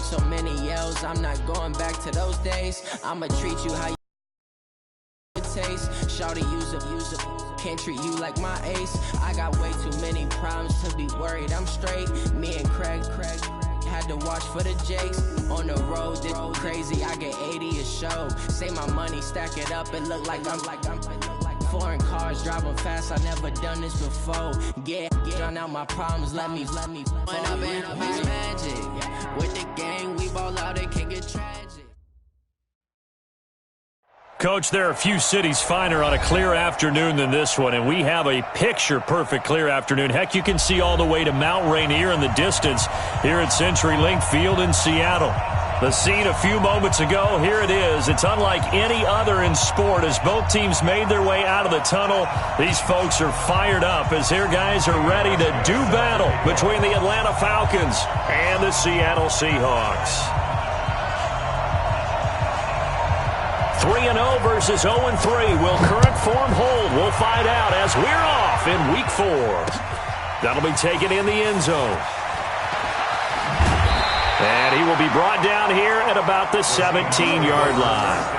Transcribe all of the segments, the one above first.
heard so many yells, I'm not going back to those days. I'ma treat you how you taste. Shawty, use up. Can't treat you like my ace. I got way too many problems to be worried. I'm straight. Me and Craig had to watch for the Jakes. On the road, this crazy. I get 80 a show. Say my money, stack it up. It look like I'm foreign cars driving fast. I never done this before. Get drown out my problems. Let me. When I've been up is magic. With the gang, we ball out. It can get tragic. Coach, there are a few cities finer on a clear afternoon than this one, and we have a picture-perfect clear afternoon. Heck, you can see all the way to Mount Rainier in the distance here at CenturyLink Field in Seattle. The scene a few moments ago, here it is. It's unlike any other in sport as both teams made their way out of the tunnel. These folks are fired up as their guys are ready to do battle between the Atlanta Falcons and the Seattle Seahawks. 3-0 versus 0-3. Will current form hold? We'll find out as we're off in Week 4. That'll be taken in the end zone. And he will be brought down here at about the 17-yard line.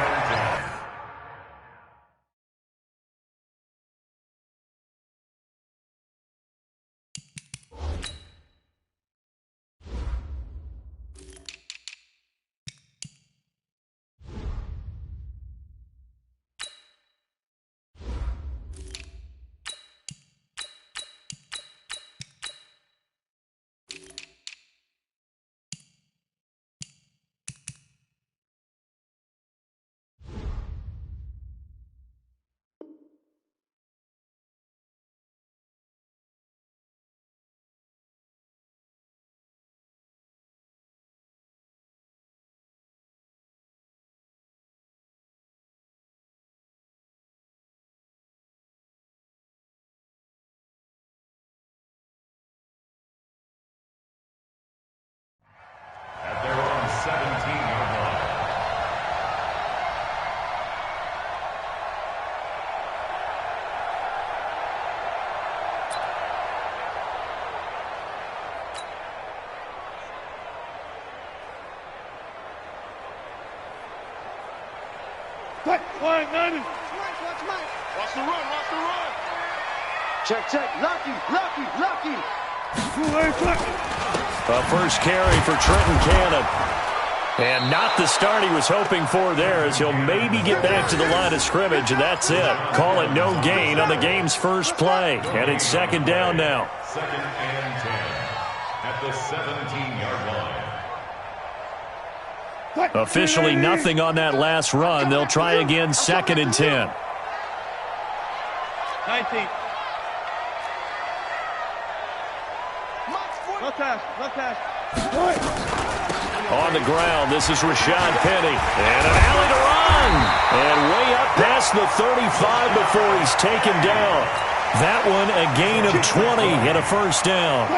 At their own 17-yard line. Watch the run. Check. Lucky. A first carry for Trenton Cannon. And not the start he was hoping for there as he'll maybe get back to the line of scrimmage, and that's it. Call it no gain on the game's first play. And it's second down now. 2nd and 10 at the 17-yard line. Officially nothing on that last run. They'll try again 2nd and 10. 19. Left hash. On the ground, this is Rashad Penny. And an alley to run. And way up past the 35 before he's taken down. That one a gain of 20 and a first down.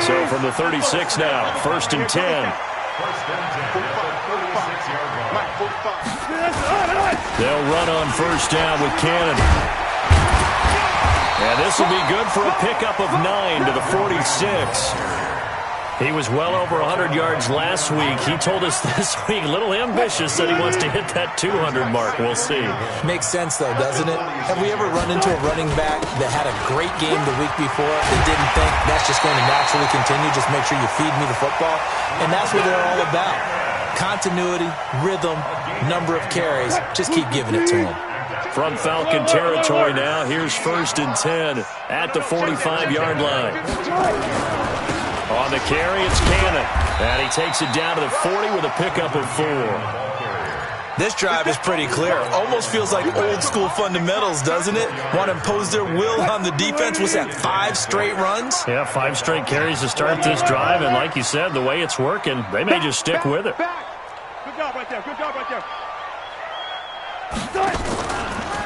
So from the 36 now, 1st and 10. 1st and 10 at the 36-yard line. They'll run on first down with Cannon. And this will be good for a pickup of 9 to the 46. He was well over 100 yards last week. He told us this week, a little ambitious, that he wants to hit that 200 mark. We'll see. Makes sense, though, doesn't it? Have we ever run into a running back that had a great game the week before and didn't think that's just going to naturally continue? Just make sure you feed me the football. And that's what they're all about. Continuity, rhythm, number of carries. Just keep giving it to them. From Falcon territory now, here's 1st and 10 at the 45-yard line. On the carry, it's Cannon. And he takes it down to the 40 with a pickup of 4. This drive is pretty clear. Almost feels like old-school fundamentals, doesn't it? Want to impose their will on the defense. What's that, 5 straight runs? Yeah, 5 straight carries to start this drive. And like you said, the way it's working, they may just stick with it. Good job right there.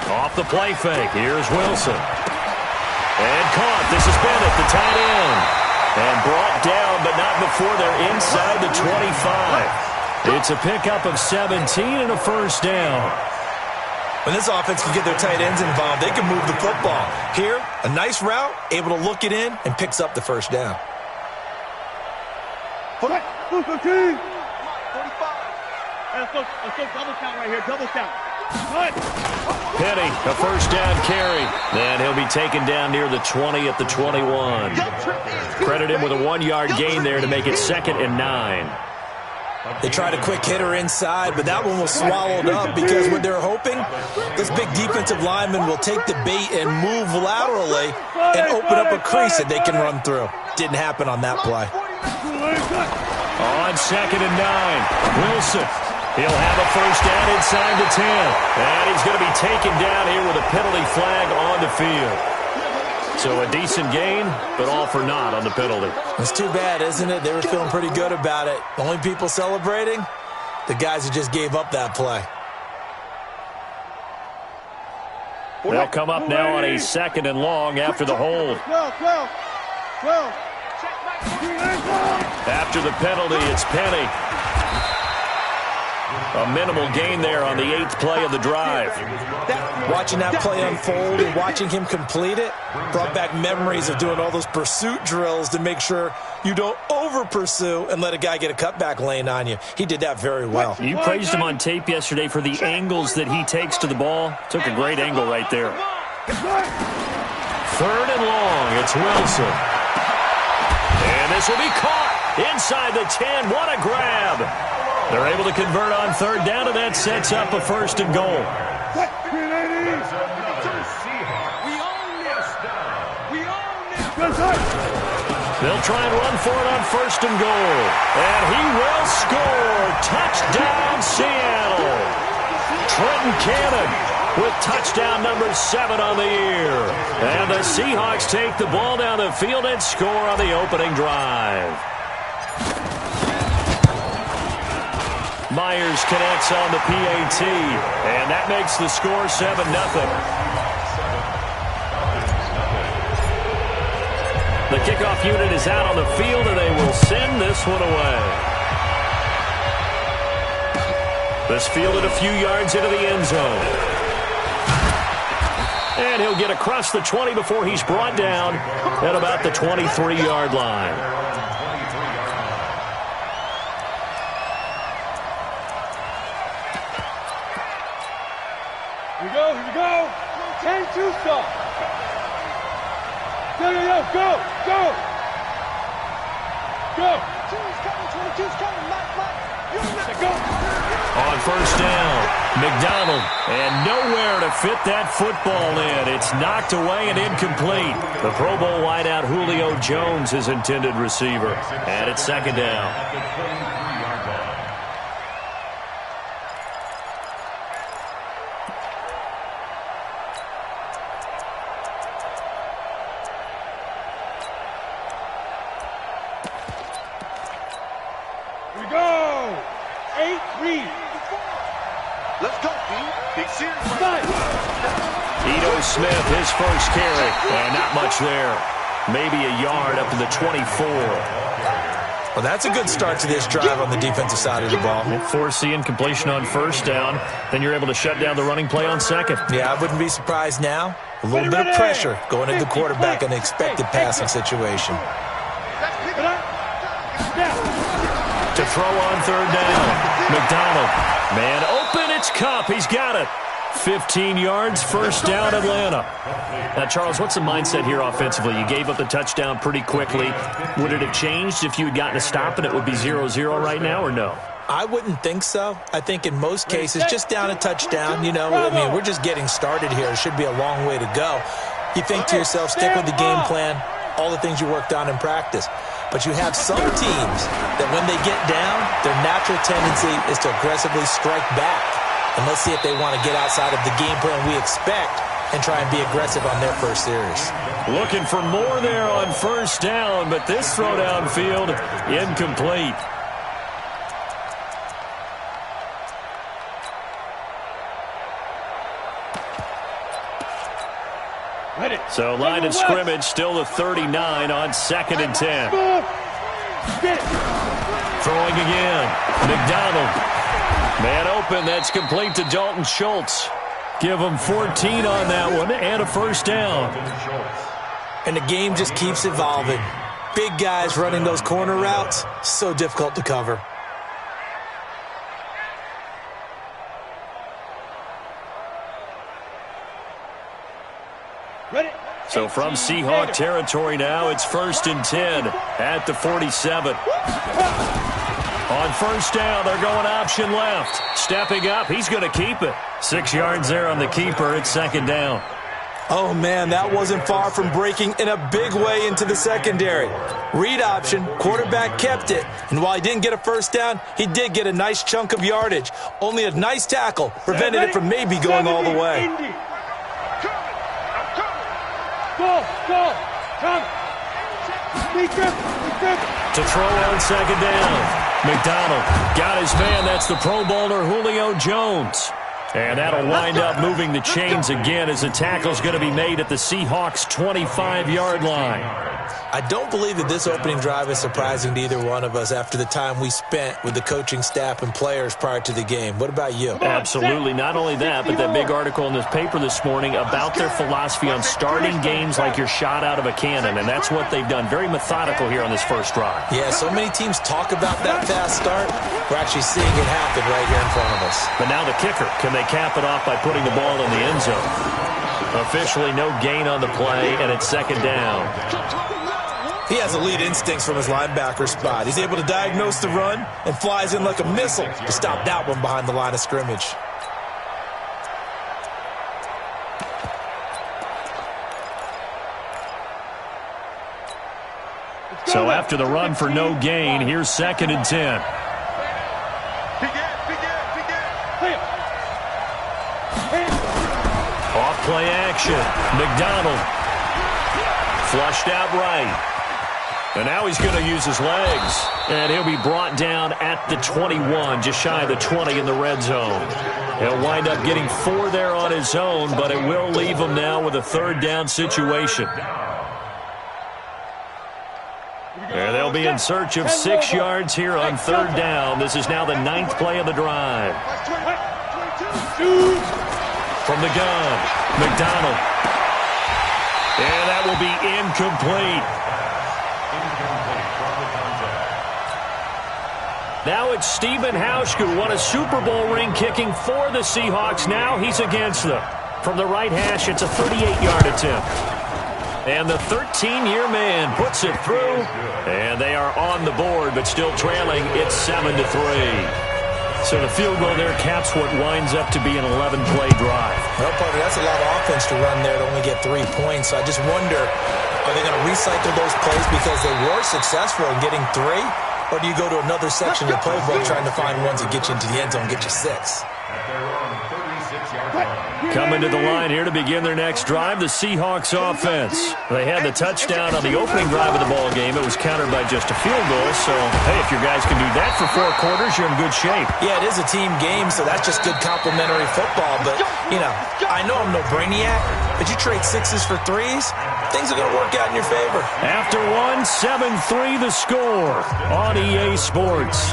Off the play fake, here's Wilson. And caught. This is Bennett, the tight end. And brought down, but not before they're inside the 25. It's a pickup of 17 and a first down. When this offense can get their tight ends involved, they can move the football. Here, a nice route, able to look it in, and picks up the first down. Move 15. 45. Let's go double count right here. Double count. Penny, a first down carry. And he'll be taken down near the 20 at the 21. Credit him with a 1-yard gain there to make it 2nd and 9. They tried a quick hitter inside, but that one was swallowed up because what they're hoping, this big defensive lineman will take the bait and move laterally and open up a crease that they can run through. Didn't happen on that play. On 2nd and 9, Wilson. He'll have a first down inside the 10. And he's going to be taken down here with a penalty flag on the field. So a decent gain, but all for naught on the penalty. It's too bad, isn't it? They were feeling pretty good about it. The only people celebrating, the guys who just gave up that play. They'll come up now on a 2nd and long after the hold. After the penalty, it's Penny. A minimal gain there on the 8th play of the drive. Watching that play unfold and watching him complete it brought back memories of doing all those pursuit drills to make sure you don't over-pursue and let a guy get a cutback lane on you. He did that very well. You praised him on tape yesterday for the angles that he takes to the ball. Took a great angle right there. 3rd and long, it's Wilson. And this will be caught inside the 10. What a grab. They're able to convert on 3rd down, and that sets up a 1st and goal. They'll try and run for it on 1st and goal. And he will score. Touchdown, Seattle. Trenton Cannon with touchdown number 7 on the year. And the Seahawks take the ball down the field and score on the opening drive. Myers connects on the PAT, and that makes the score 7-0. The kickoff unit is out on the field, and they will send this one away. This fielded a few yards into the end zone. And he'll get across the 20 before he's brought down at about the 23-yard line. Here we go. 10-2 stop. Yo, go. Go. 22's coming, 22's coming. Mike. Go. On 1st down, McDonald, and nowhere to fit that football in. It's knocked away and incomplete. The Pro Bowl wideout Julio Jones, his intended receiver. And it's 2nd down. Smith, his first carry, and not much there. Maybe a yard up to the 24. Well, that's a good start to this drive on the defensive side of the ball. Force the incompletion on 1st down, then you're able to shut down the running play on 2nd. Yeah, I wouldn't be surprised now. A little bit of pressure going into the quarterback in an expected passing situation. To throw on 3rd down, McDonald. Man open, it's Kupp. He's got it. 15 yards, 1st down, Atlanta. Now, Charles, what's the mindset here offensively? You gave up the touchdown pretty quickly. Would it have changed if you had gotten a stop and it would be 0-0 right now, or no? I wouldn't think so. I think in most cases, just down a touchdown, we're just getting started here. It should be a long way to go. You think to yourself, stick with the game plan, all the things you worked on in practice. But you have some teams that when they get down, their natural tendency is to aggressively strike back. And let's see if they want to get outside of the game plan we expect and try and be aggressive on their first series. Looking for more there on 1st down, but this throw downfield, incomplete. So line of scrimmage still the 39 on 2nd and 10. Throwing again. McDonald. Man open, that's complete to Dalton Schultz. Give him 14 on that one and a 1st down. And the game just keeps evolving. big guys running those corner routes, so difficult to cover. So from Seahawk territory now, it's 1st and 10 at the 47. On first down, they're going option left. Stepping up, he's going to keep it. 6 yards there on the keeper. It's 2nd down. Oh, man, that wasn't far from breaking in a big way into the secondary. Read option, quarterback kept it, and while he didn't get a first down, he did get a nice chunk of yardage. Only a nice tackle prevented it from maybe going all the way. To throw on 2nd down. McDonald got his man. That's the Pro Bowler Julio Jones. And that'll wind up moving the chains again as the tackle's going to be made at the Seahawks' 25-yard line. I don't believe that this opening drive is surprising to either one of us after the time we spent with the coaching staff and players prior to the game. What about you? Absolutely. Not only that, but that big article in this paper this morning about their philosophy on starting games like you're shot out of a cannon, and that's what they've done. Very methodical here on this first drive. Yeah, so many teams talk about that fast start. We're actually seeing it happen right here in front of us. But now the kicker. Can they cap it off by putting the ball in the end zone? Officially no gain on the play, and it's 2nd down. He has elite instincts from his linebacker spot. He's able to diagnose the run and flies in like a missile to stop that one behind the line of scrimmage. So after the run for no gain, here's 2nd and 10. Off play action. McDonald flushed out right. And now he's going to use his legs. And he'll be brought down at the 21, just shy of the 20 in the red zone. He'll wind up getting 4 there on his own, but it will leave him now with a 3rd down situation. And they'll be in search of 6 yards here on 3rd down. This is now the 9th play of the drive. From the gun, McDonald. And that will be incomplete. Now it's Stephen Hauschka, who won a Super Bowl ring kicking for the Seahawks. Now he's against them. From the right hash, it's a 38-yard attempt. And the 13-year man puts it through. And they are on the board, but still trailing. It's 7-3. So the field goal there caps what winds up to be an 11-play drive. Well, partner, that's a lot of offense to run there to only get 3 points. So I just wonder, are they going to recycle those plays because they were successful in getting 3? Or do you go to another section of the playbook trying to find ones that get you into the end zone and get you 6? Coming to the line here to begin their next drive, the Seahawks offense. They had the touchdown on the opening drive of the ball game. It was countered by just a field goal. So, hey, if your guys can do that for 4 quarters, you're in good shape. Yeah, it is a team game, so that's just good complimentary football. But, you know, I know I'm no brainiac, but you trade 6s for 3s, things are going to work out in your favor. After 1, 7-3 the score on EA Sports.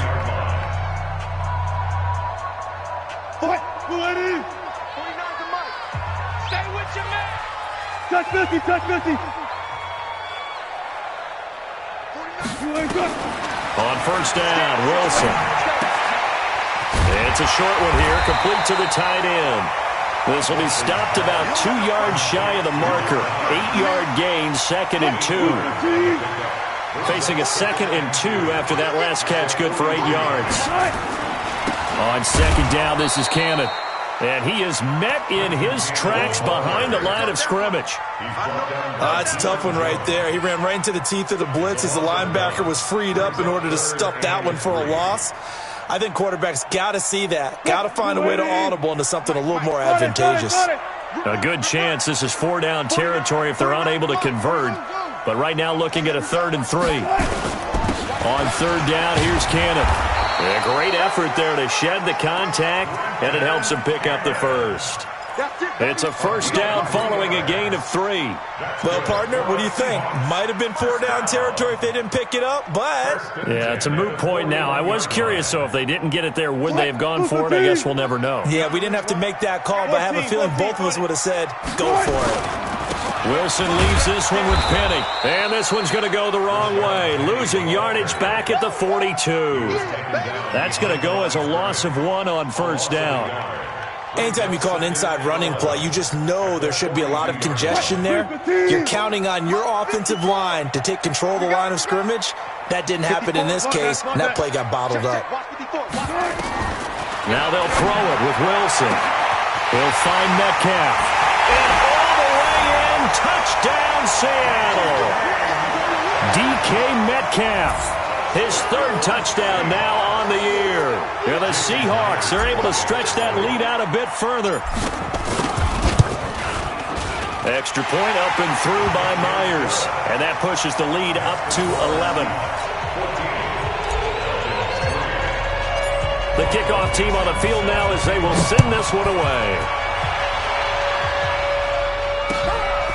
Touch Milky, touch Milky. On first down, Wilson. It's a short one here, complete to the tight end. This will be stopped about 2 yards shy of the marker. 8-yard gain, 2nd and 2. Facing a 2nd and 2 after that last catch, good for 8 yards. On 2nd down, this is Cannon. And he is met in his tracks behind the line of scrimmage. It's a tough one right there. He ran right into the teeth of the blitz as the linebacker was freed up in order to stuff that one for a loss. I think quarterbacks got to see that. Got to find a way to audible into something a little more advantageous. A good chance this is 4-down territory if they're unable to convert. But right now looking at a 3rd and 3. On 3rd down, here's Cannon. A great effort there to shed the contact, and it helps him pick up the first. It's a 1st down following a gain of 3. Well, partner, what do you think? Might have been 4-down territory if they didn't pick it up, but... Yeah, it's a moot point now. I was curious, so if they didn't get it there, would they have gone for it? I guess we'll never know. Yeah, we didn't have to make that call, but I have a feeling both of us would have said, go for it. Wilson leaves this one with Penny. And this one's going to go the wrong way. Losing yardage back at the 42. That's going to go as a loss of 1 on first down. Anytime you call an inside running play, you just know there should be a lot of congestion there. You're counting on your offensive line to take control of the line of scrimmage. That didn't happen in this case, and that play got bottled up. Now they'll throw it with Wilson. He'll find Metcalf. And all the way in, touchdown Seattle. DK Metcalf. His 3rd touchdown now on the year. And the Seahawks are able to stretch that lead out a bit further. Extra point up and through by Myers. And that pushes the lead up to 11. The kickoff team on the field now as they will send this one away.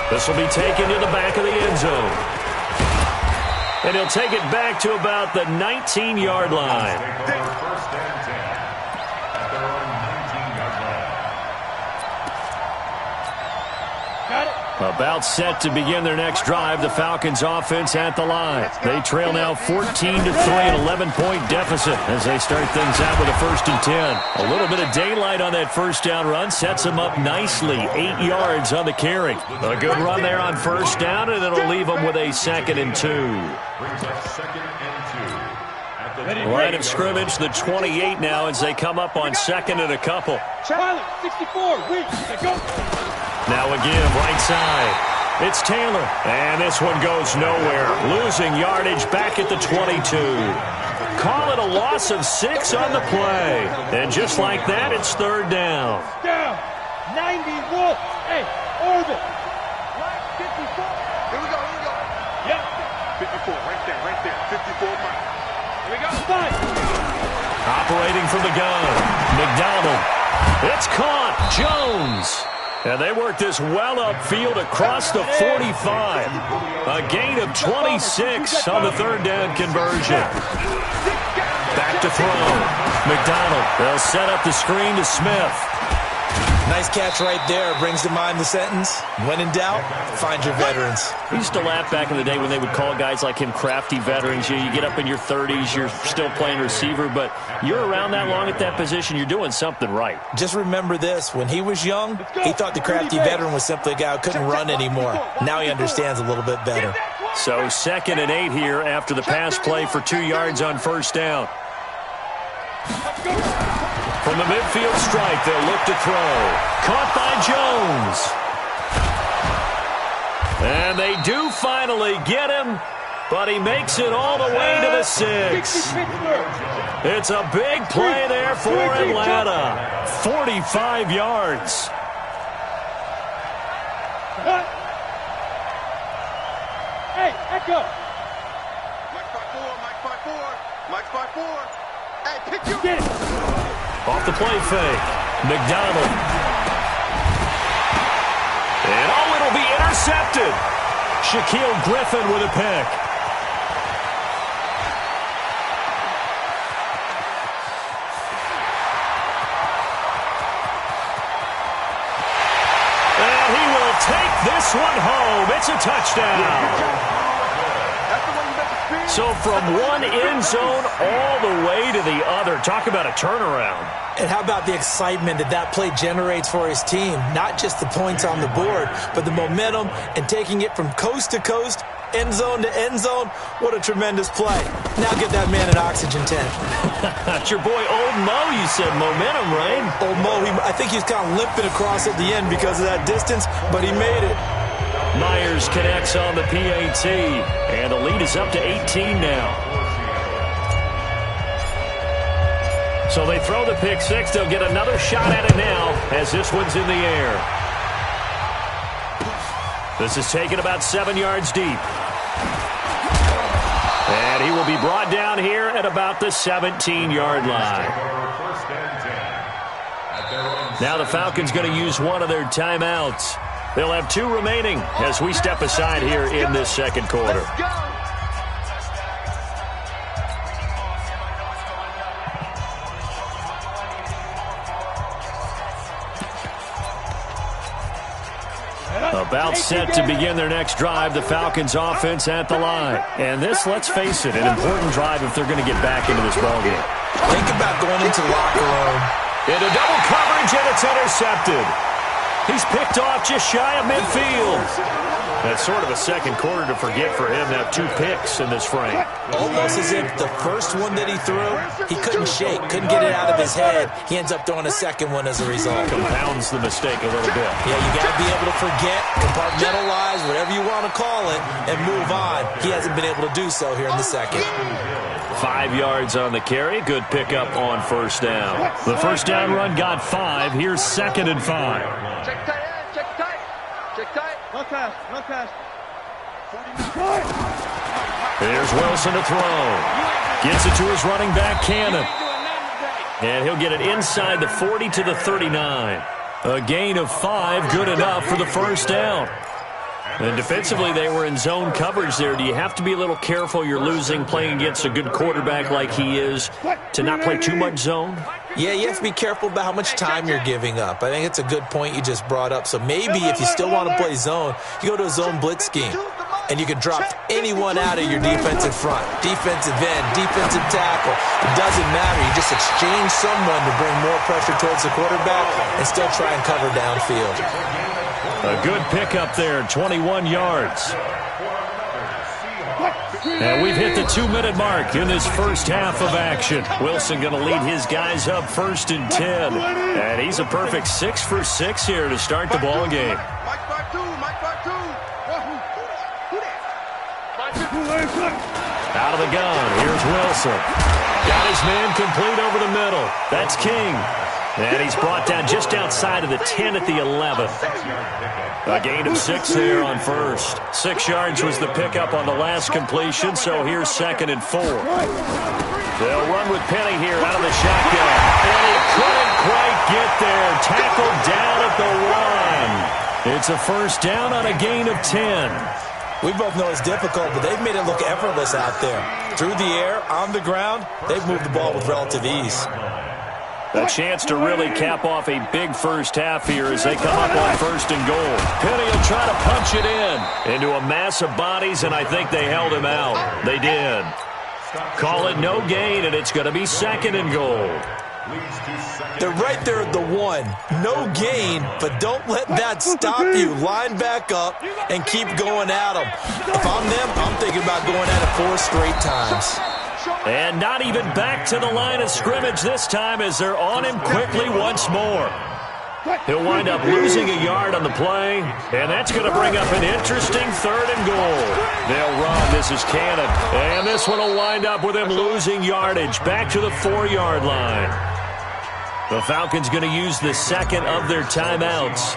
This will be taken to the back of the end zone. And he'll take it back to about the 19-yard line. First and 10 at their own 19-yard line. Got it. About set to begin their next drive, the Falcons offense at the line. They trail now 14-3, an 11-point deficit as they start things out with a 1st and 10. A little bit of daylight on that first down run sets them up nicely. 8 yards on the carry. A good run there on first down, and it'll leave them with a 2nd and 2. Brings up 2nd and 2. At the Line of scrimmage, the 28 now as they come up on 2nd and a couple. Pilot, 64, wait, go. Now again, right side. It's Taylor. And this one goes nowhere. Losing yardage back at the 22. Call it a loss of 6 on the play. And just like that, it's 3rd down. Down. 91. Hey, orbit. Line 54. Here we go. Yep. 54, right there. 54 miles. Here we go. 5. Operating from the gun. McDonald. It's caught. Jones. And they work this well upfield across the 45. A gain of 26 on the 3rd down conversion. Back to throw. McDonald. They'll set up the screen to Smith. Nice catch right there. Brings to mind the sentence, when in doubt, find your veterans. We used to laugh back in the day when they would call guys like him crafty veterans. You get up in your 30s, you're still playing receiver, but you're around that long at that position, you're doing something right. Just remember this. When he was young, he thought the crafty veteran was simply a guy who couldn't run anymore. Now he understands a little bit better. So 2nd and 8 here after the pass play for 2 yards on first down. From the midfield strike, they'll look to throw. Caught by Jones. And they do finally get him, but he makes it all the way to the 6. It's a big play there for Atlanta. 45 yards. Hey, Echo. Mike 5-4. Hey, pick you. Get it. Off the play fake. McDonald. And it'll be intercepted. Shaquille Griffin with a pick. And he will take this one home. It's a touchdown. So from one end zone all the way to the other. Talk about a turnaround. And how about the excitement that play generates for his team? Not just the points on the board, but the momentum and taking it from coast to coast, end zone to end zone. What a tremendous play. Now get that man an oxygen tent. That's your boy Old Mo. You said momentum, right? Old Mo, I think he was kind of limping across at the end because of that distance, but he made it. Myers connects on the PAT, and the lead is up to 18 now. So they throw the pick six. They'll get another shot at it now as this one's in the air. This is taken about 7 yards deep. And he will be brought down here at about the 17-yard line. Now the Falcons going to use one of their timeouts. They'll have 2 remaining as we step aside here in this second quarter. About set to begin their next drive, the Falcons offense at the line. And this, let's face it, an important drive if they're going to get back into this ballgame. Think about going into the locker room. Into double coverage, and it's intercepted. He's picked off just shy of midfield. That's sort of a second quarter to forget for him to have 2 picks in this frame. Almost as if the first one that he threw, he couldn't shake, couldn't get it out of his head. He ends up throwing a second one as a result. Compounds the mistake a little bit. Yeah, you got to be able to forget, compartmentalize, whatever you want to call it, and move on. He hasn't been able to do so here in the second. 5 yards on the carry. Good pickup on first down. The first down run got 5. Here's 2nd and 5. Check tight end, check tight. Check tight. No pass, no pass. Here's Wilson to throw. Gets it to his running back, Cannon. And he'll get it inside the 40 to the 39. A gain of 5, good enough for the first down. And defensively, they were in zone coverage there. Do you have to be a little careful? You're losing, playing against a good quarterback like he is, to not play too much zone? Yeah, you have to be careful about how much time you're giving up. I think it's a good point you just brought up. So maybe if you still want to play zone, you go to a zone blitz scheme. And you can drop anyone out of your defensive front. Defensive end, defensive tackle. It doesn't matter. You just exchange someone to bring more pressure towards the quarterback and still try and cover downfield. A good pickup there, 21 yards. And we've hit the 2-minute mark in this first half of action. Wilson going to lead his guys up 1st and 10. And he's a perfect 6 for 6 here to start the ball game. Out of the gun, here's Wilson. Got his man complete over the middle. That's King. And he's brought down just outside of the 10 at the 11th. A gain of 6 there on first. 6 yards was the pickup on the last completion, so here's 2nd and 4. They'll run with Penny here out of the shotgun. And he couldn't quite get there. Tackled down at the 1. It's a first down on a gain of 10. We both know it's difficult, but they've made it look effortless out there. Through the air, on the ground, they've moved the ball with relative ease. A chance to really cap off a big first half here as they come up on 1st and goal. Penny will try to punch it into a mass of bodies, and I think they held him out. They did. Call it no gain, and it's going to be 2nd and goal. They're right there at the 1. No gain, but don't let that stop you. Line back up and keep going at them. If I'm them, I'm thinking about going at it 4 straight times. And not even back to the line of scrimmage this time as they're on him quickly once more. He'll wind up losing a yard on the play, and that's going to bring up an interesting 3rd and goal. They'll run. This is Cannon. And this one will wind up with him losing yardage back to the 4-yard line. The Falcons going to use the 2nd of their timeouts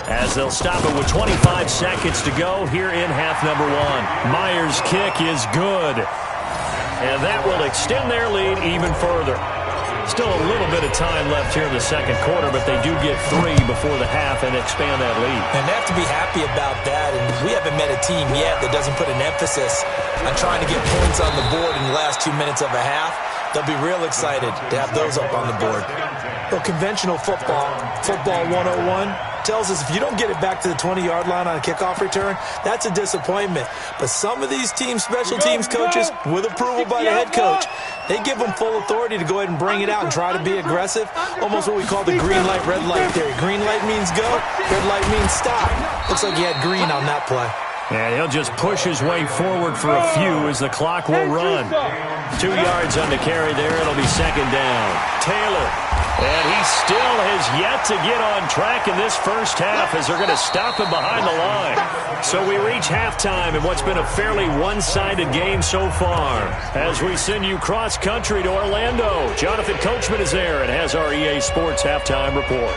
as they'll stop it with 25 seconds to go here in half number 1. Myers' kick is good. And that will extend their lead even further. Still a little bit of time left here in the second quarter, but they do get 3 before the half and expand that lead. And they have to be happy about that. And we haven't met a team yet that doesn't put an emphasis on trying to get points on the board in the last 2 minutes of a half. They'll be real excited to have those up on the board. Well, conventional football 101, tells us if you don't get it back to the 20-yard line on a kickoff return, that's a disappointment. But some of these teams, special teams coaches, with approval by the head coach, they give them full authority to go ahead and bring it out and try to be aggressive. Almost what we call the green light, red light theory. Green light means go, red light means stop. Looks like he had green on that play. And he'll just push his way forward for a few as the clock will run. 2 yards on the carry there. It'll be 2nd down. Taylor. And he still has yet to get on track in this first half as they're going to stop him behind the line. So we reach halftime in what's been a fairly one-sided game so far. As we send you cross-country to Orlando, Jonathan Coachman is there and has our EA Sports Halftime Report.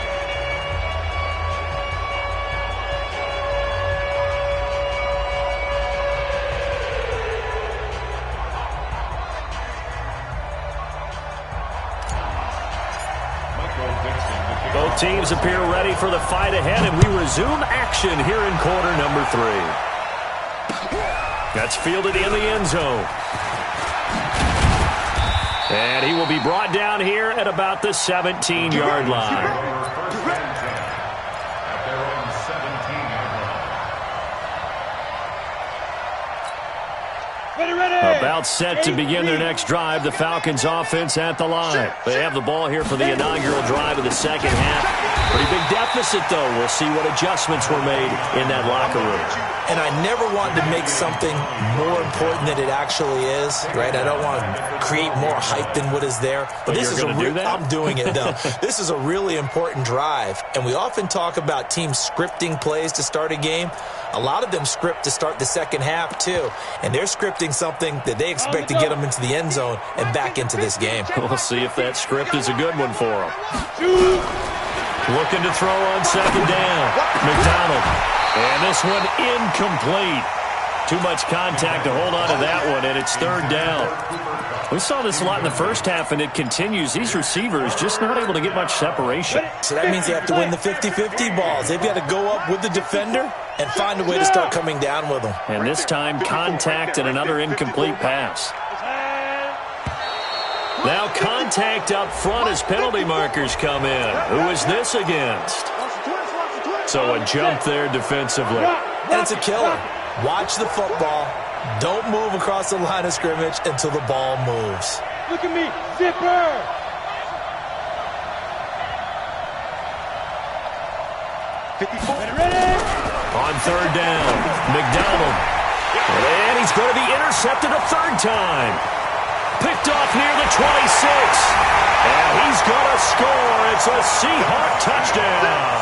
Both teams appear ready for the fight ahead, and we resume action here in quarter number 3. That's fielded in the end zone. And he will be brought down here at about the 17-yard line. About set to begin their next drive. The Falcons offense at the line. They have the ball here for the inaugural drive of the second half. Pretty big deficit, though. We'll see what adjustments were made in that locker room. And I never wanted to make something more important than it actually is, right? I don't want to create more hype than what is there. But this is I'm doing it, though. This is a really important drive. And we often talk about teams scripting plays to start a game. A lot of them script to start the second half, too. And they're scripting something that they expect to get them into the end zone and back into this game. We'll see if that script is a good one for them. Looking to throw on second down. McDonald. And this one incomplete. Too much contact to hold on to that one, and it's third down. We saw this a lot in the first half, and it continues. These receivers just not able to get much separation. So that means they have to win the 50-50 balls. They've got to go up with the defender and find a way to start coming down with them. And this time, contact and another incomplete pass. Now contact up front as penalty markers come in. Who is this against? So a jump there defensively. And it's a killer. Watch the football. Don't move across the line of scrimmage until the ball moves. Look at me, zipper. Ready? On third down, McDonald. And he's going to be intercepted a third time. Picked off near the 26. And he's going to score. It's a Seahawk touchdown.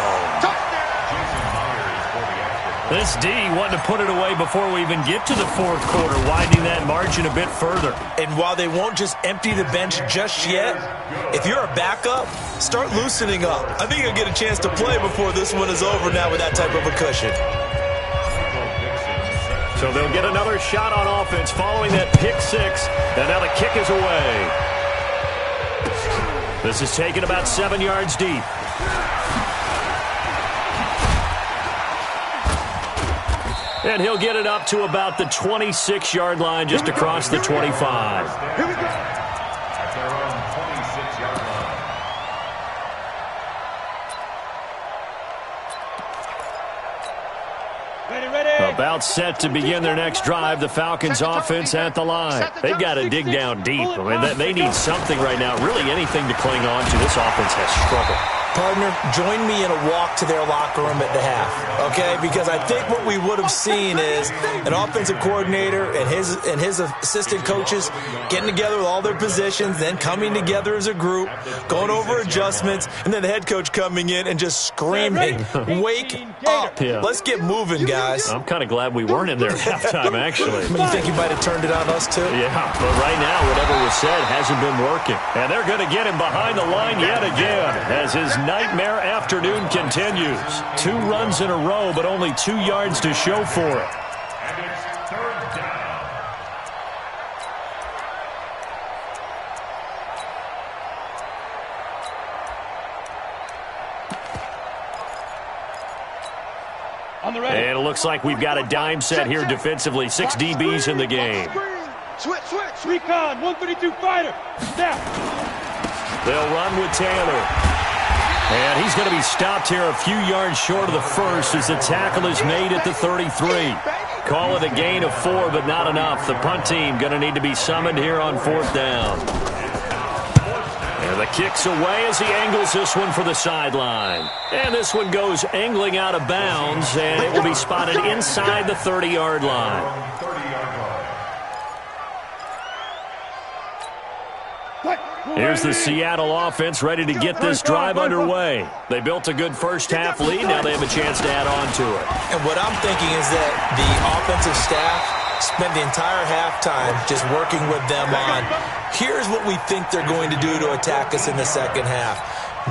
This D wanting to put it away before we even get to the fourth quarter, widening that margin a bit further. And while they won't just empty the bench just yet, if you're a backup, start loosening up. I think you'll get a chance to play before this one is over now with that type of a cushion. So they'll get another shot on offense following that pick six, and now the kick is away. This is taken about 7 yards deep. And he'll get it up to about the 26-yard line, just across the 25. Here we go. At their own 26-yard line. Ready. About set to begin their next drive. The Falcons offense at the line. They've got to dig down deep. I mean, they need something right now, really anything to cling on to. This offense has struggled. Partner, join me in a walk to their locker room at the half, okay? Because I think what we would have seen is an offensive coordinator and his assistant coaches getting together with all their positions, then coming together as a group, going over adjustments, and then the head coach coming in and just screaming, "Wake up. Yeah. Let's get moving, guys." I'm kind of glad we weren't in there at halftime, actually. You think you might have turned it on us, too? Yeah, but right now, whatever was said hasn't been working. And they're going to get him behind the line yet again as his nightmare afternoon continues. 2 runs in a row, but only 2 yards to show for it. And it's third down. On the ready. And it looks like we've got a dime set here defensively. 6 DBs in the game. Switch. Recon, 132 fighter. Snap. They'll run with Taylor. And he's going to be stopped here a few yards short of the first as the tackle is made at the 33. Call it a gain of 4, but not enough. The punt team going to need to be summoned here on fourth down. And the kick's away as he angles this one for the sideline. And this one goes angling out of bounds, and it will be spotted inside the 30-yard line. Here's the Seattle offense ready to get this drive underway. They built a good first-half lead. Now they have a chance to add on to it. And what I'm thinking is that the offensive staff spent the entire halftime just working with them on, here's what we think they're going to do to attack us in the second half.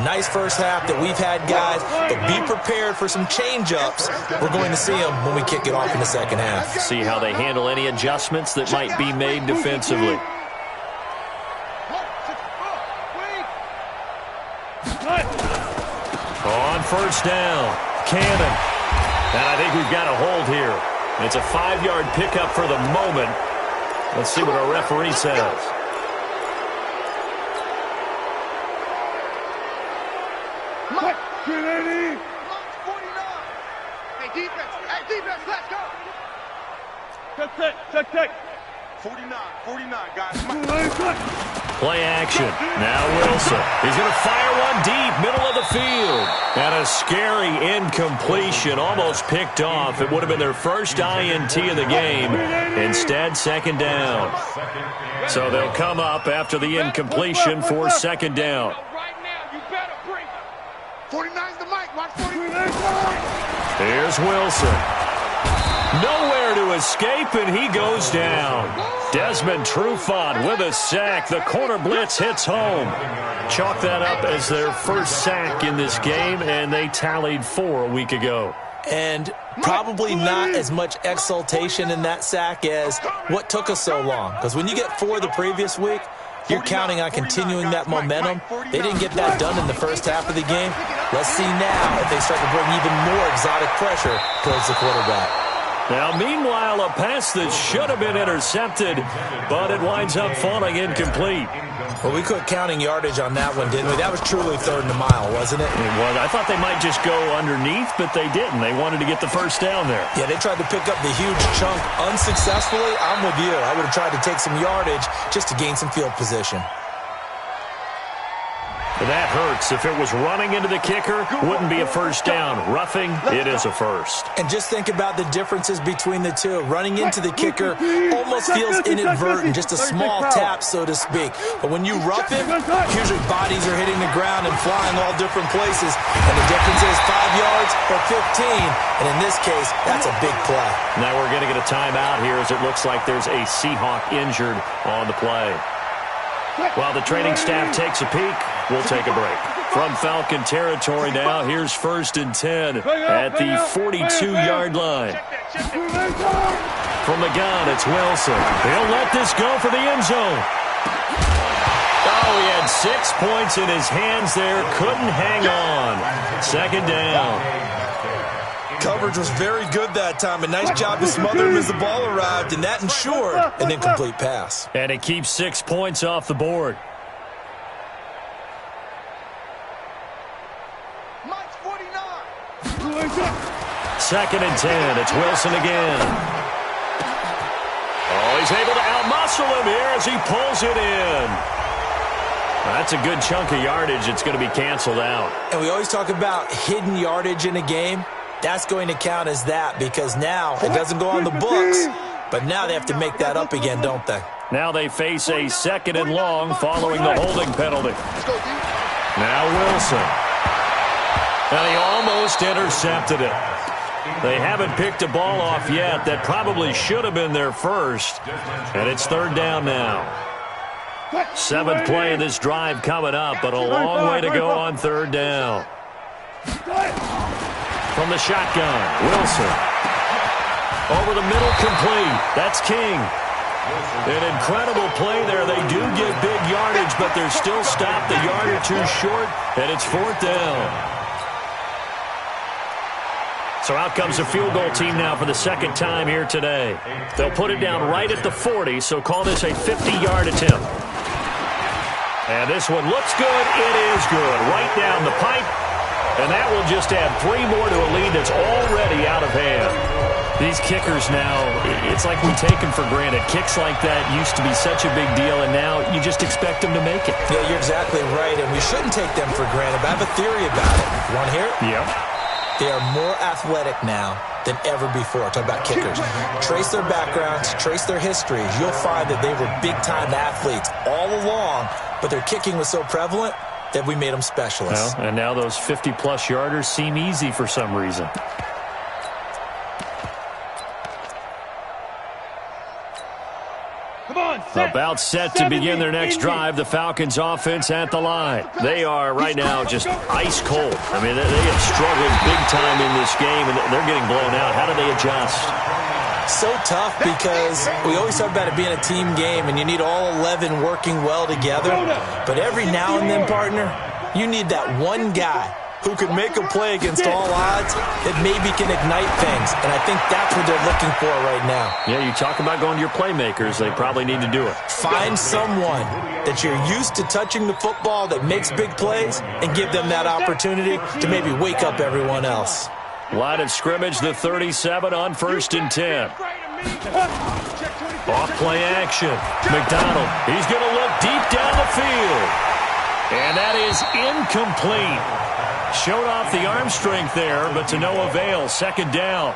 Nice first half that we've had, guys, but be prepared for some change-ups. We're going to see them when we kick it off in the second half. See how they handle any adjustments that might be made defensively. On first down, Cannon. And I think we've got a hold here. It's a 5-yard pickup for the moment. Let's see what our referee says. Hey, defense, let's go. Check. 49, guys. Play action. Now Wilson. He's going to fire one deep, middle of the field. And a scary incompletion, almost picked off. It would have been their first INT of the game. Instead, second down. So they'll come up after the incompletion for second down. Right now, you better bring it. 49's the mic. Watch 49. Here's Wilson. Nowhere to escape, and he goes down. Desmond Trufant with a sack. The corner blitz hits home. Chalk that up as their first sack in this game, and they tallied 4 a week ago. And probably not as much exultation in that sack as what took us so long. Because when you get 4 the previous week, you're counting on continuing that momentum. They didn't get that done in the first half of the game. Let's see now if they start to bring even more exotic pressure towards the quarterback. Now, meanwhile, a pass that should have been intercepted, but it winds up falling incomplete. Well, we quit counting yardage on that one, didn't we? That was truly 3rd and a mile, wasn't it? It was. I thought they might just go underneath, but they didn't. They wanted to get the first down there. Yeah, they tried to pick up the huge chunk unsuccessfully. I'm with you. I would have tried to take some yardage just to gain some field position. That hurts. If it was running into the kicker, wouldn't be a first down. Roughing, it is a first. And just think about the differences between the two. Running into the kicker almost feels inadvertent, just a small tap, so to speak. But when you rough him, usually bodies are hitting the ground and flying all different places. And the difference is 5 yards or 15. And in this case, that's a big play. Now we're going to get a timeout here as it looks like there's a Seahawk injured on the play. While the training staff takes a peek, we'll take a break. From Falcon territory now, here's 1st and 10 at the 42-yard line. From the gun, it's Wilson. He'll let this go for the end zone. Oh, he had 6 points in his hands there. Couldn't hang on. Second down. Coverage was very good that time. A nice job to smother him as the ball arrived, and that ensured an incomplete pass. And it keeps 6 points off the board. Mike's 49. 2nd and 10. It's Wilson again. Oh, he's able to outmuscle him here as he pulls it in. That's a good chunk of yardage. It's going to be canceled out. And we always talk about hidden yardage in a game. That's going to count as that because now it doesn't go on the books, but now they have to make that up again, don't they? Now they face a 2nd and long following the holding penalty. Now Wilson. And he almost intercepted it. They haven't picked a ball off yet. That probably should have been their first. And it's 3rd down now. 7th play of this drive coming up, but a long way to go on 3rd down. From the shotgun, Wilson. Over the middle, complete. That's King. An incredible play there. They do get big yardage, but they're still stopped a yard or two short, and it's 4th down. So out comes the field goal team now for the 2nd time here today. They'll put it down right at the 40, so call this a 50-yard attempt. And this one looks good. It is good. Right down the pipe. And that will just add 3 more to a lead that's already out of hand. These kickers now, it's like we take them for granted. Kicks like that used to be such a big deal, and now you just expect them to make it. Yeah, you're exactly right, and we shouldn't take them for granted. But I have a theory about it. You want to hear it? Yeah. They are more athletic now than ever before. Talk about kickers. Trace their backgrounds, trace their histories. You'll find that they were big-time athletes all along, but their kicking was so prevalent that we made them specialists. Well, and now those 50-plus yarders seem easy for some reason. Come on, set. About set to begin their next drive. The Falcons offense at the line. They are right now just ice cold. I mean, they have struggled big time in this game, and they're getting blown out. How do they adjust? So tough because we always talk about it being a team game, and you need all 11 working well together. But every now and then, partner, you need that one guy who can make a play against all odds that maybe can ignite things. And I think that's what they're looking for right now. Yeah, you talk about going to your playmakers. They probably need to do it. Find someone that you're used to touching the football that makes big plays and give them that opportunity to maybe wake up everyone else. Line of scrimmage, the 37 on 1st and 10. Off play action. McDonald, he's going to look deep down the field. And that is incomplete. Showed off the arm strength there, but to no avail. Second down.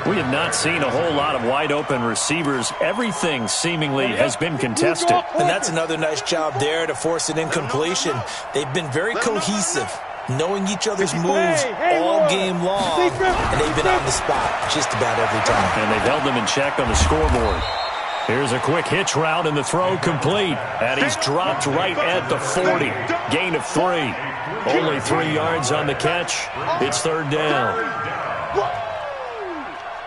We have not seen a whole lot of wide-open receivers. Everything seemingly has been contested. And that's another nice job there to force an incompletion. They've been very cohesive, knowing each other's moves all game long, and they've been on the spot just about every time. And they've held them in check on the scoreboard. Here's a quick hitch route, and the throw complete. And he's dropped right at the 40. Gain of 3. Only 3 yards on the catch. It's third down.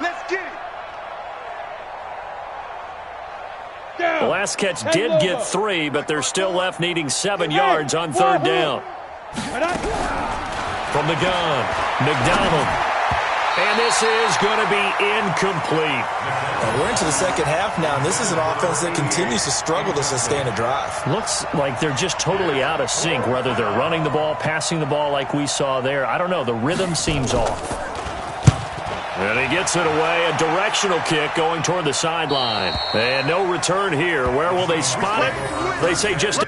Let's get it. The last catch did get 3, but they're still left needing 7 yards on third down. From the gun, McDonald. And this is going to be incomplete. We're into the second half now, and this is an offense that continues to struggle to sustain a drive. Looks like they're just totally out of sync, whether they're running the ball, passing the ball like we saw there. I don't know. The rhythm seems off. And he gets it away. A directional kick going toward the sideline. And no return here. Where will they spot it? They say just...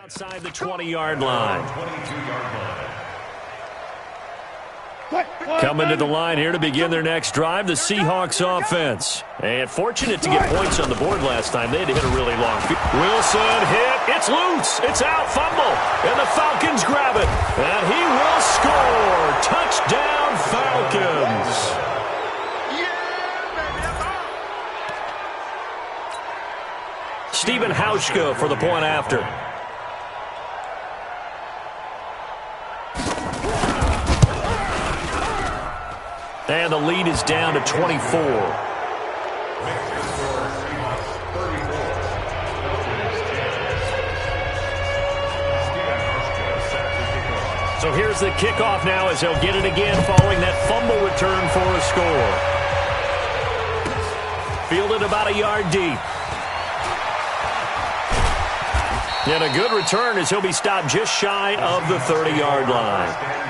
outside the 20-yard line. Coming to the line here to begin their next drive, the Seahawks offense. And fortunate to get points on the board last time. They had to hit a really long field. Wilson hit. It's loose. It's out. Fumble. And the Falcons grab it. And he will score. Touchdown, Falcons. Stephen Hauschka for the point after. And the lead is down to 24. So here's the kickoff now as they'll get it again following that fumble return for a score. Fielded about a yard deep. And a good return as he'll be stopped just shy of the 30-yard line.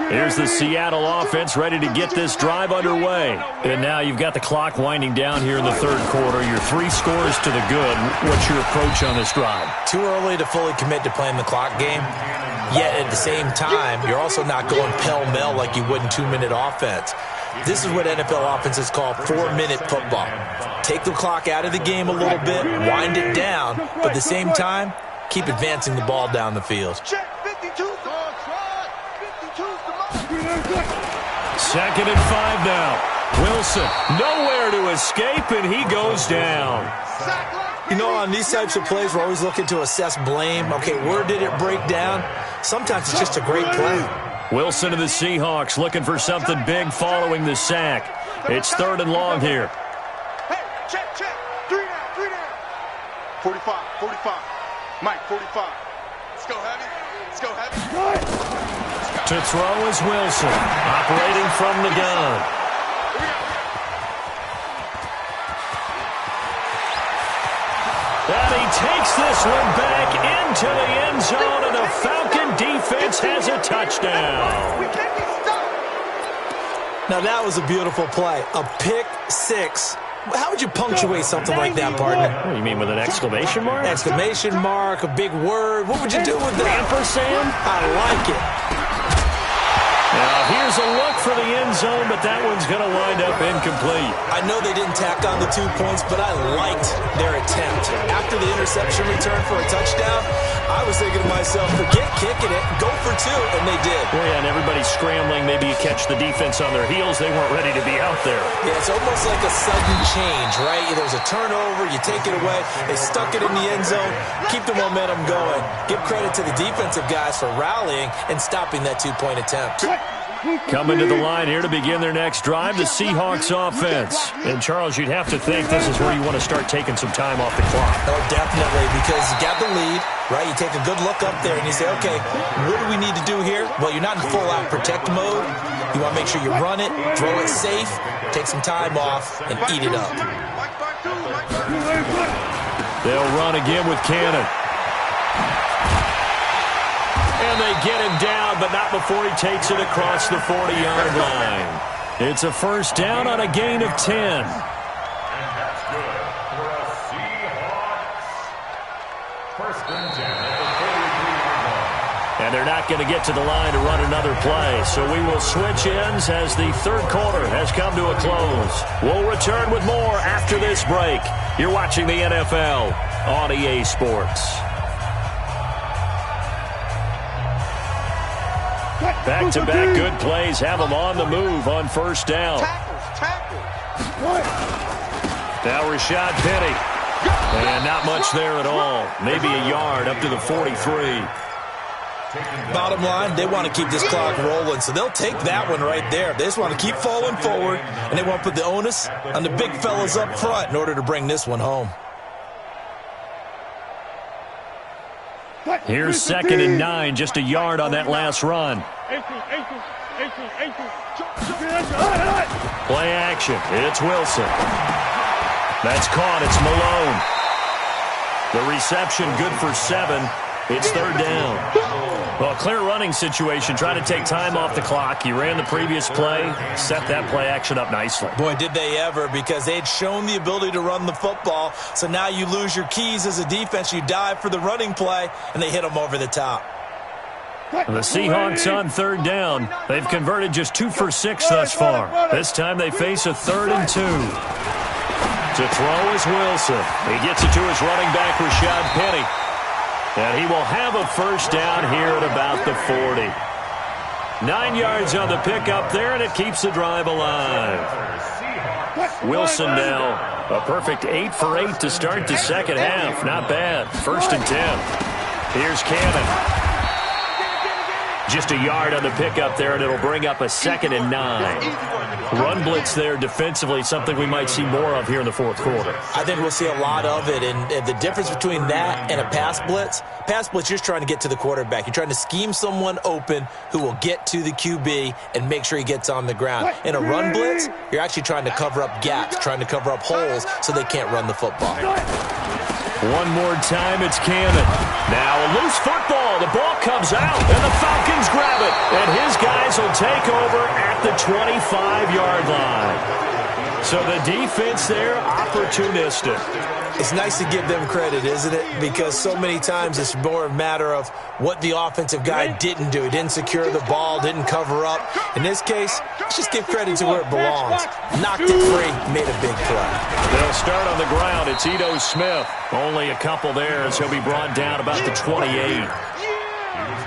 Here's the Seattle offense ready to get this drive underway. And now you've got the clock winding down here in the third quarter. Your 3 scores to the good. What's your approach on this drive? Too early to fully commit to playing the clock game. Yet at the same time, you're also not going pell-mell like you would in 2-minute offense. This is what NFL offenses call 4-minute football. Take the clock out of the game a little bit, wind it down, but at the same time, keep advancing the ball down the field. Second and 5 now. Wilson, nowhere to escape, and he goes down. You know, on these types of plays, we're always looking to assess blame. Okay, where did it break down? Sometimes it's just a great play. Wilson to the Seahawks looking for something big following the sack. It's third and long here. Hey, check. 3 down. 45. Mike, 45. Let's go heavy. To throw is Wilson, operating from the gun. And he takes this one back into the end zone, and the Falcon defense has a touchdown. Now that was a beautiful play. A pick 6. How would you punctuate something like that, partner? What do you mean, with an exclamation mark? Exclamation mark, a big word. What would you do with that? Ampersand? I like it. Now, here's a look for the end zone, but that one's going to wind up incomplete. I know they didn't tack on the 2 points, but I liked their attempt. After the interception return for a touchdown, I was thinking to myself, forget kicking it, go for 2, and they did. Well, yeah, and everybody's scrambling. Maybe you catch the defense on their heels. They weren't ready to be out there. Yeah, it's almost like a sudden change, right? There was a turnover, you take it away, they stuck it in the end zone, keep the momentum going. Give credit to the defensive guys for rallying and stopping that 2-point attempt. Coming to the line here to begin their next drive, the Seahawks offense. And, Charles, you'd have to think this is where you want to start taking some time off the clock. Oh, definitely, because you got the lead, right? You take a good look up there and you say, okay, what do we need to do here? Well, you're not in full-out protect mode. You want to make sure you run it, throw it safe, take some time off, and eat it up. They'll run again with Cannon. And they get him down, but not before he takes it across the 40-yard line. It's a first down on a gain of 10. And that's good for a Seahawks. First and 10 at the 43-yard line. And they're not going to get to the line to run another play. So we will switch ends as the third quarter has come to a close. We'll return with more after this break. You're watching the NFL on EA Sports. Back-to-back good plays have them on the move on first down. Now Rashad Penny. And not much there at all. Maybe a yard up to the 43. Bottom line, they want to keep this clock rolling, so they'll take that one right there. They just want to keep falling forward, and they want to put the onus on the big fellas up front in order to bring this one home. Here's 2nd and 9, just a yard on that last run. Play action. It's Wilson. That's caught. It's Malone. The reception good for 7. It's third down. Well, clear running situation. Trying to take time off the clock. He ran the previous play, set that play action up nicely. Boy, did they ever, because they had shown the ability to run the football. So now you lose your keys as a defense. You dive for the running play, and they hit them over the top. The Seahawks on third down. They've converted just 2 for 6 thus far. This time they face a 3rd and 2. To throw is Wilson. He gets it to his running back, Rashad Penny. And he will have a first down here at about the 40. 9 yards on the pickup there, and it keeps the drive alive. Wilson now a perfect 8 for 8 to start the second half. Not bad. 1st and 10. Here's Cannon. Just a yard on the pickup there, and it'll bring up a 2nd and 9. Run blitz there defensively, something we might see more of here in the fourth quarter. I think we'll see a lot of it, and the difference between that and a pass blitz, you're just trying to get to the quarterback. You're trying to scheme someone open who will get to the QB and make sure he gets on the ground. In a run blitz, you're actually trying to cover up gaps, trying to cover up holes so they can't run the football. One more time, it's Cannon. Now a loose football. The ball comes out, and the Falcons grab it. And his guys will take over at the 25-yard line. So the defense there, opportunistic. It's nice to give them credit, isn't it? Because so many times it's more a matter of what the offensive guy didn't do. He didn't secure the ball, didn't cover up. In this case, let's just give credit to where it belongs. Knocked it free, made a big play. They'll start on the ground. It's Ito Smith. Only a couple there as he'll be brought down about the 28.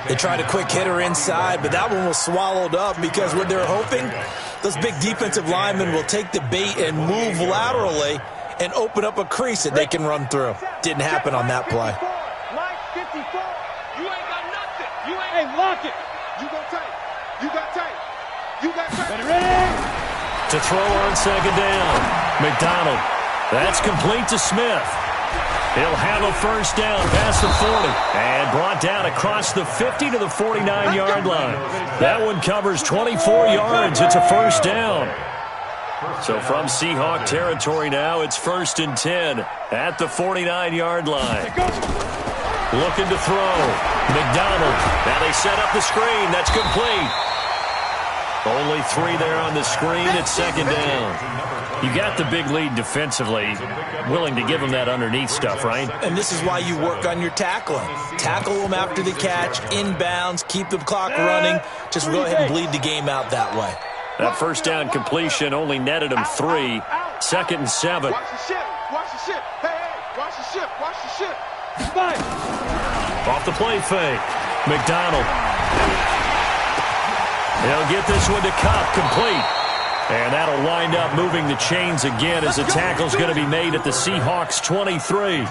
They tried a quick hitter inside, but that one was swallowed up because what they're hoping, those big defensive linemen will take the bait and move laterally and open up a crease that they can run through. Didn't happen on that play. Line 54. You ain't got nothing. You ain't. Hey, lock it. You go tight. You got tight. You got tight. Ready? To throw on second down. McDonald. That's complete to Smith. He'll have a first down past the 40 and brought down across the 50 to the 49-yard line. That one covers 24 yards. It's a first down. So from Seahawk territory now, it's 1st and 10 at the 49-yard line. Looking to throw. McDonald. Now they set up the screen. That's complete. Only 3 there on the screen. It's second down. You got the big lead defensively. Willing to give them that underneath stuff, right? And this is why you work on your tackling. Tackle them after the catch, inbounds, keep the clock running. Just go ahead and bleed the game out that way. That first down completion only netted him 3. 2nd and 7. Watch the ship. Watch the ship. Hey, watch the ship. Watch the ship. Off the play fake. McDonald. He'll get this one to Cup, complete. And that'll wind up moving the chains again as the tackle's going to be made at the Seahawks 23.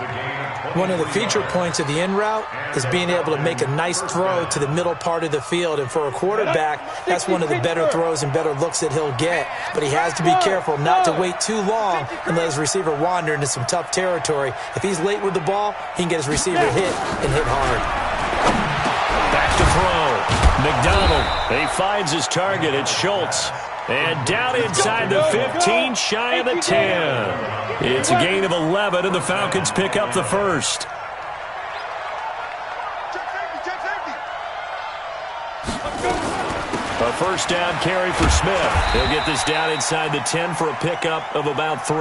One of the feature points of the in route is being able to make a nice throw to the middle part of the field. And for a quarterback, that's one of the better throws and better looks that he'll get. But he has to be careful not to wait too long and let his receiver wander into some tough territory. If he's late with the ball, he can get his receiver hit and hit hard. Back to throw. McDonald, he finds his target. It's Schultz. And down inside the 15, shy of the 10. It's a gain of 11, and the Falcons pick up the first. A first down carry for Smith. He'll get this down inside the 10 for a pickup of about 3.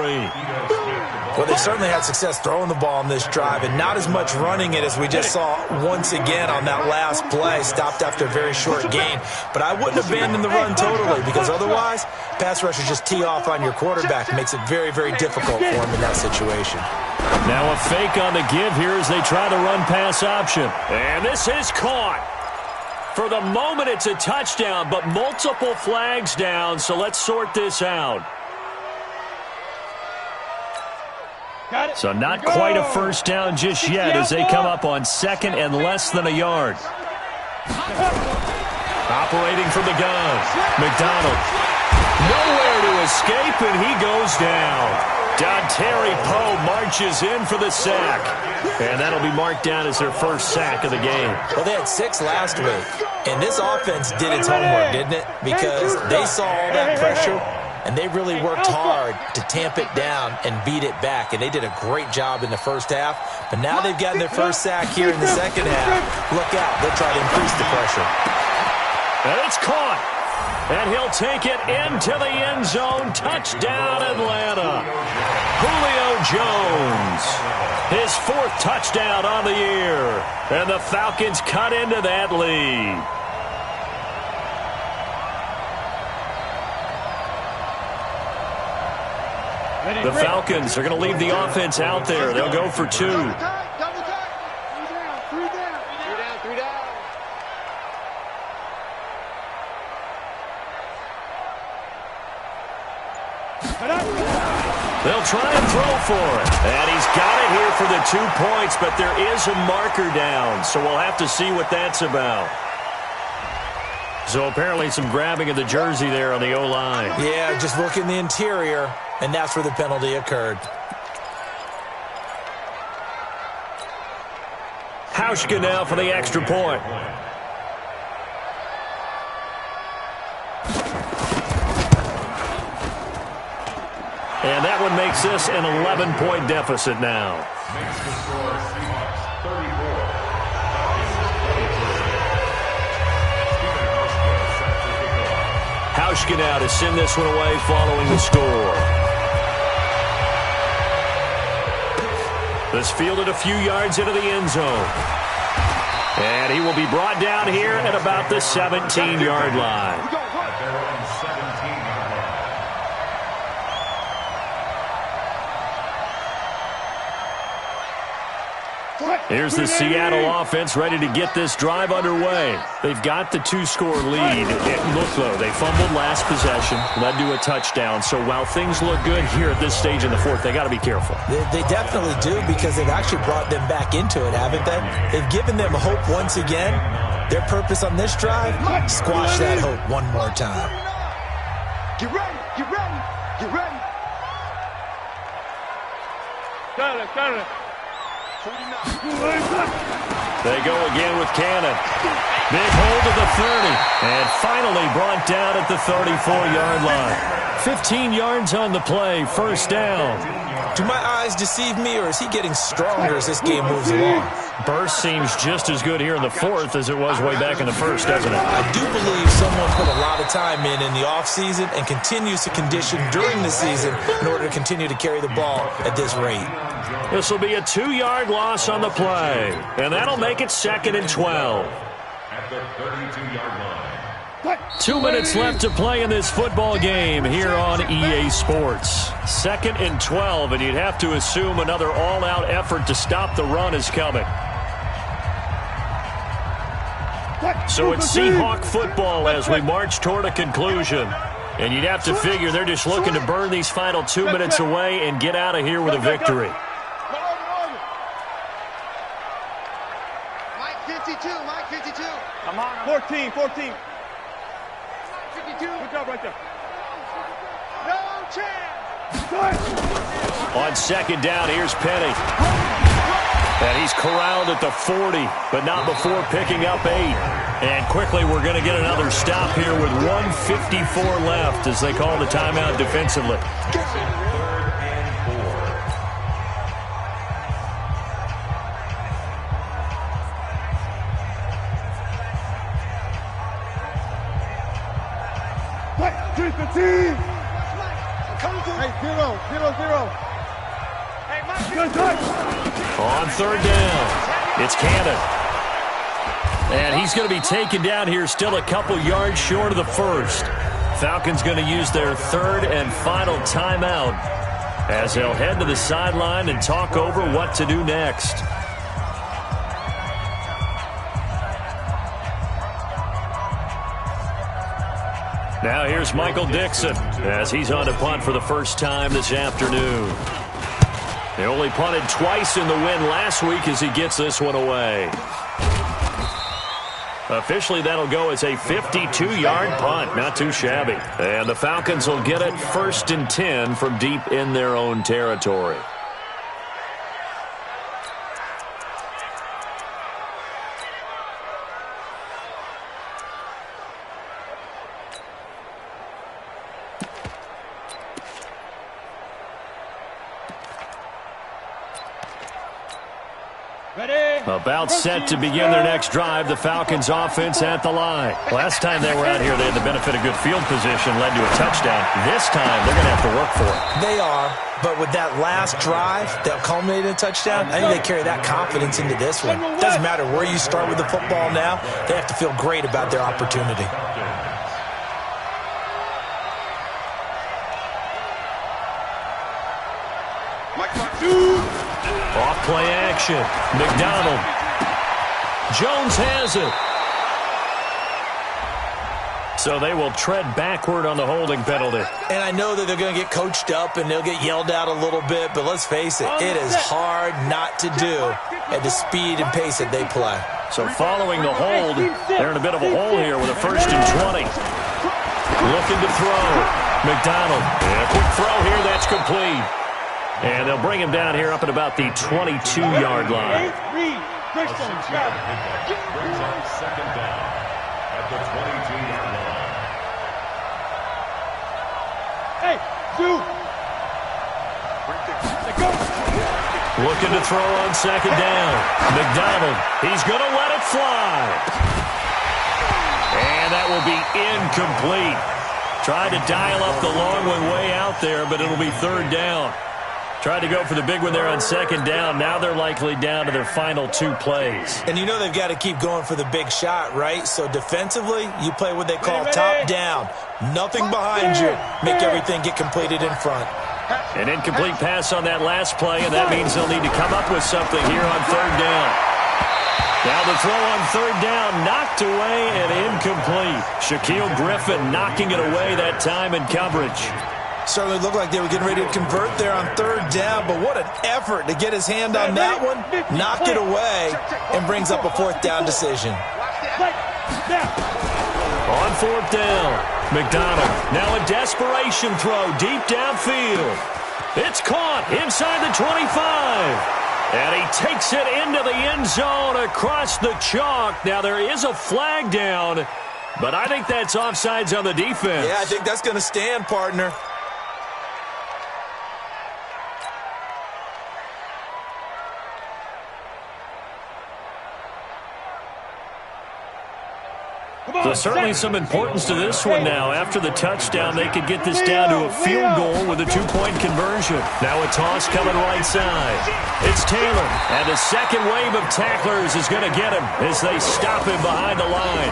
Well, they certainly had success throwing the ball on this drive and not as much running it as we just saw once again on that last play. Stopped after a very short gain. But I wouldn't abandon the run totally because otherwise, pass rushers just tee off on your quarterback. It makes it very, very difficult for him in that situation. Now a fake on the give here as they try the run-pass option. And this is caught. For the moment, it's a touchdown, but multiple flags down, so let's sort this out. So not quite a first down just yet as they come up on second and less than a yard. Operating from the gun, McDonald. Nowhere to escape, and he goes down. Dontari Poe marches in for the sack. And that'll be marked down as their first sack of the game. Well, they had 6 last week, and this offense did its homework, didn't it? Because they saw all that pressure, and they really worked hard to tamp it down and beat it back. And they did a great job in the first half. But now they've gotten their first sack here in the second half. Look out. They'll try to increase the pressure. And it's caught. And he'll take it into the end zone. Touchdown, Atlanta. Julio Jones. His 4th touchdown on the year. And the Falcons cut into that lead. The Falcons are going to leave the offense out there. They'll go for 2. They'll try and throw for it. And he's got it here for the 2 points, but there is a marker down, so we'll have to see what that's about. So apparently some grabbing of the jersey there on the O-line. Yeah, just look in the interior, and that's where the penalty occurred. Hauschka now for the extra point. And that one makes this an 11-point deficit now. Makes the score Seahawks 34. Hauschka now to send this one away following the score. This fielded a few yards into the end zone. And he will be brought down here at about the 17-yard line. At their own 17-yard line. Here's the Seattle offense ready to get this drive underway. They've got the 2-score lead. Look, though, they fumbled last possession, led to a touchdown. So while things look good here at this stage in the 4th, they got to be careful. They definitely do because they've actually brought them back into it, haven't they? They've given them hope once again. Their purpose on this drive, squash that hope one more time. Get ready, get ready, get ready. Got it. They go again with Cannon. Big hold to the 30. And finally brought down at the 34-yard line. 15 yards on the play. First down. Do my eyes deceive me, or is he getting stronger as this game moves along? Burst seems just as good here in the 4th as it was way back in the 1st, doesn't it? I do believe someone put a lot of time in the offseason and continues to condition during the season in order to continue to carry the ball at this rate. This will be a 2-yard loss on the play, and that'll make it 2nd and 12. At the 32-yard line. 2 minutes left to play in this football game here on EA Sports. 2nd and 12, and you'd have to assume another all-out effort to stop the run is coming. So it's Seahawk football as we march toward a conclusion. And you'd have to figure they're just looking to burn these final 2 minutes away and get out of here with a victory. Mike 52, Mike 52. Come on. 14. 52. Good job right there. No chance. On second down, here's Penny. And he's corralled at the 40, but not before picking up 8. And quickly, we're going to get another stop here with 1:54 left as they call the timeout defensively. Hey, 0-0-0. Hey, Mike, good touch. On third down, it's Cannon. And he's going to be taken down here still a couple yards short of the first. Falcons going to use their third and final timeout as they'll head to the sideline and talk over what to do next. Now here's Michael Dixon as he's on to punt for the first time this afternoon. They only punted twice in the win last week as he gets this one away. Officially, that'll go as a 52-yard punt. Not too shabby. And the Falcons will get it 1st and 10 from deep in their own territory. About set to begin their next drive, the Falcons offense at the line. Last time they were out here, they had the benefit of good field position, led to a touchdown. This time, they're going to have to work for it. They are, but with that last drive that culminated in a touchdown, I think they carry that confidence into this one. It doesn't matter where you start with the football now, they have to feel great about their opportunity. Off play action. McDonald. Jones has it. So they will tread backward on the holding penalty. And I know that they're going to get coached up and they'll get yelled out a little bit, but let's face it, it is hard not to do at the speed and pace that they play. So following the hold, they're in a bit of a hole here with a 1st and 20. Looking to throw. McDonald. And a quick throw here, that's complete. And they'll bring him down here up at about the 22-yard line. Brings up second down at the 22-yard line. Hey, Zoo. Looking to throw on second down. McDonald, he's going to let it fly. And that will be incomplete. Tried to dial up the long one way out there, but it'll be 3rd down. Tried to go for the big one there on second down. Now they're likely down to their final 2 plays. And you know they've got to keep going for the big shot, right? So defensively, you play what they call top down. Nothing behind you. Make everything get completed in front. An incomplete pass on that last play, and that means they'll need to come up with something here on 3rd down. Now the throw on 3rd down, knocked away and incomplete. Shaquille Griffin knocking it away that time in coverage. Certainly looked like they were getting ready to convert there on 3rd down, but what an effort to get his hand on that one, knock it away, and brings up a 4th down decision. On 4th down, McDonald, now a desperation throw deep downfield. It's caught inside the 25. And he takes it into the end zone across the chalk. Now there is a flag down, but I think that's offsides on the defense. Yeah, I think that's going to stand, partner. There's certainly some importance to this one now. After the touchdown, they could get this down to a field goal with a 2-point conversion. Now a toss coming right side. It's Taylor, and the second wave of tacklers is going to get him as they stop him behind the line.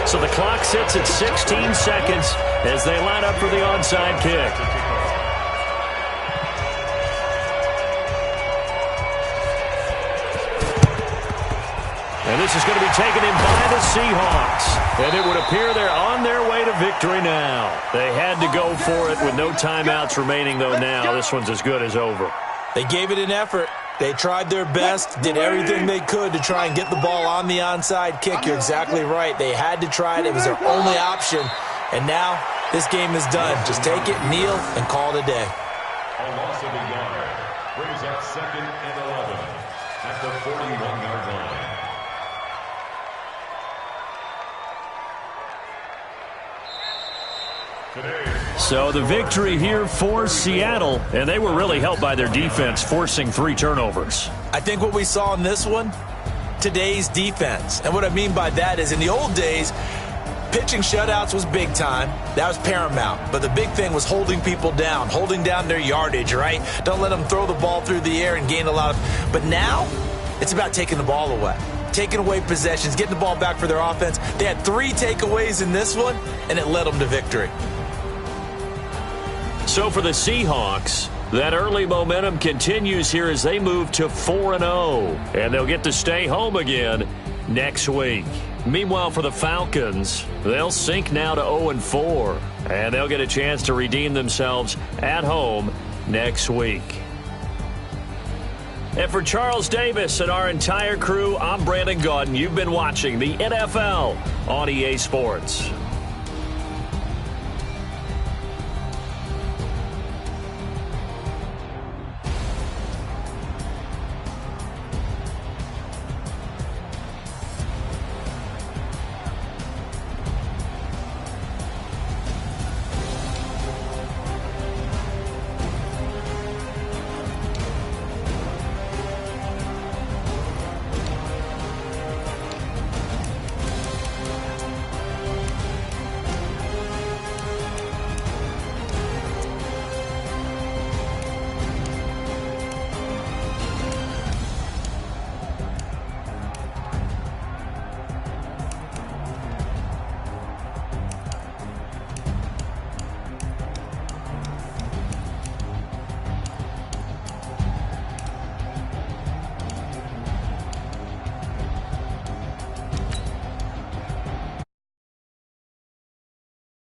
So the clock sits at 16 seconds as they line up for the onside kick. And this is going to be taken in by the Seahawks. And it would appear they're on their way to victory now. They had to go for it with no timeouts remaining, though now this one's as good as over. They gave it an effort. They tried their best, did everything they could to try and get the ball on the onside kick. You're exactly right. They had to try it. It was their only option. And now this game is done. Just take it, kneel, and call it a day. A loss of a yard brings up 2nd and 11 at the 41-yard line. So the victory here for Seattle, and they were really helped by their defense, forcing 3 turnovers. I think what we saw in this one, today's defense. And what I mean by that is in the old days, pitching shutouts was big time. That was paramount. But the big thing was holding people down, holding down their yardage, right? Don't let them throw the ball through the air and gain a lot of... But now, it's about taking the ball away. Taking away possessions, getting the ball back for their offense. They had 3 takeaways in this one, and it led them to victory. So for the Seahawks, that early momentum continues here as they move to 4-0. And they'll get to stay home again next week. Meanwhile, for the Falcons, they'll sink now to 0-4. And they'll get a chance to redeem themselves at home next week. And for Charles Davis and our entire crew, I'm Brandon Gaudin. You've been watching the NFL on EA Sports.